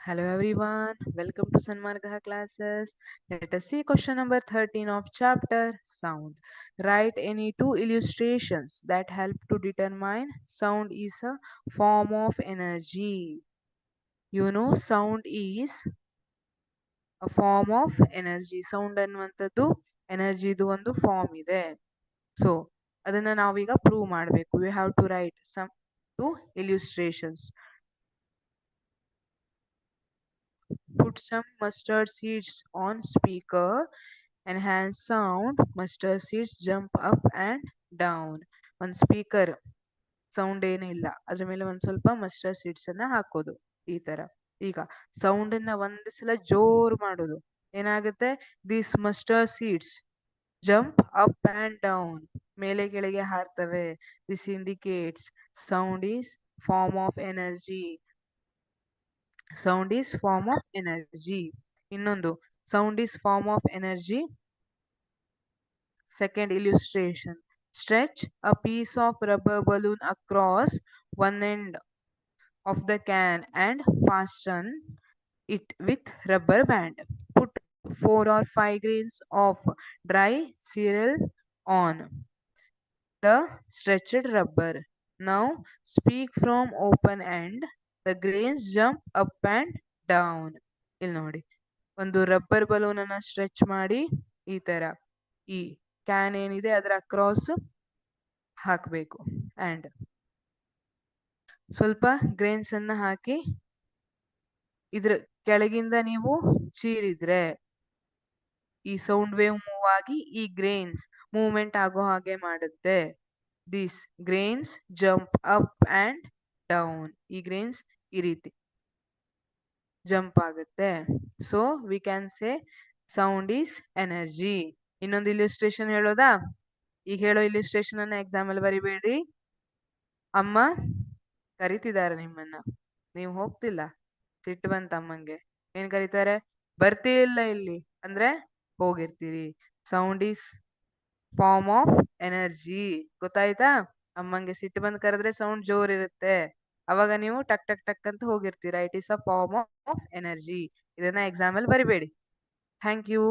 Hello everyone, welcome to Sanmargaha classes. Let us see question number 13 of chapter Sound. Write any two illustrations that help to determine sound is a form of energy. You know, sound is a form of energy. Sound ಅನ್ನುವಂಥದ್ದು ಎನರ್ಜಿದು ಒಂದು form ಇದೆ. So ಅದನ್ನ ನಾವೀಗ prove ಮಾಡಬೇಕು. We have to write some two illustrations. Put some mustard seeds on speaker. Enhance sound. Mustard seeds jump up and down. ಒಂದು speaker sound ಏನಿಲ್ಲ ಅದ್ರ ಮೇಲೆ ಒಂದ್ ಸ್ವಲ್ಪ ಮಸ್ಟರ್ಡ್ ಸೀಡ್ಸ್ ಅನ್ನ ಹಾಕೋದು ಈ ತರ. ಈಗ ಸೌಂಡ್ ಅನ್ನ ಒಂದ್ ಸಲ ಜೋರ್ ಮಾಡೋದು ಏನಾಗುತ್ತೆ, this mustard seeds jump up and down, ಮೇಲೆ ಕೆಳಗೆ ಹಾರ್ತವೆ. This indicates sound is form of energy. Sound is form of energy. ಇನ್ನೊಂದು sound is form of energy. Second illustration. Stretch a piece of rubber balloon across one end of the can and fasten it with rubber band. Put 4 or 5 grains of dry cereal on the stretched rubber. Now speak from open end. The grains jump up and down. ಇಲ್ಲಿ ನೋಡಿ, ಒಂದು rubber balloon ಅನ್ನ stretch ಮಾಡಿ ಈ ತರ ಈ can ಏನಿದೆ ಅದರ ಅಕ್ರಾಸ್ ಹಾಕಬೇಕು. ಅಂಡ್ ಸ್ವಲ್ಪ ಗ್ರೇನ್ಸ್ ಅನ್ನ ಹಾಕಿ ಇದ್ರ ಕೆಳಗಿಂದ ನೀವು ಚೀರಿದ್ರೆ ಈ ಸೌಂಡ್ ವೇವ್ ಮೂವ್ ಆಗಿ ಈ ಗ್ರೇನ್ಸ್ ಮೂವ್ಮೆಂಟ್ ಆಗೋ ಹಾಗೆ ಮಾಡುತ್ತೆ. This grains jump up and down. ಈ ಗ್ರೇನ್ಸ್ ಈ ರೀತಿ ಜಂಪ್ ಆಗುತ್ತೆ. So we can say sound is energy. ಇನ್ನೊಂದು ಇಲಿಸ್ಟ್ರೇಷನ್ ಹೇಳೋದಾ? ಈಗ ಹೇಳೋ ಇಲಿಸ್ಟ್ರೇಷನ್ ಅನ್ನ ಎಕ್ಸಾಮ್ ಅಲ್ಲಿ ಬರಿಬೇಡಿ. ಅಮ್ಮ ಕರಿತಿದ್ದಾರೆ ನಿಮ್ಮನ್ನ, ನೀವು ಹೋಗ್ತಿಲ್ಲ. ಸಿಟ್ಟು ಬಂತ ಅಮ್ಮಂಗೆ. ಏನ್ ಕರೀತಾರೆ? ಬರ್ತಿಲ್ಲ ಇಲ್ಲಿ ಅಂದ್ರೆ ಹೋಗಿರ್ತೀರಿ. Sound is form of energy. ಗೊತ್ತಾಯ್ತಾ? ಅಮ್ಮಂಗೆ ಸಿಟ್ಟು ಬಂದ್ ಕರೆದ್ರೆ ಸೌಂಡ್ ಜೋರ್ ಇರುತ್ತೆ, ಅವಾಗ ನೀವು ಟಕ್ ಟಕ್ ಟಕ್ ಅಂತ ಹೋಗಿರ್ತೀರಾ. It is a form of energy. ಇದನ್ನ ಎಕ್ಸಾಮ್ ಅಲ್ಲಿ ಬರಿಬೇಡಿ. Thank you.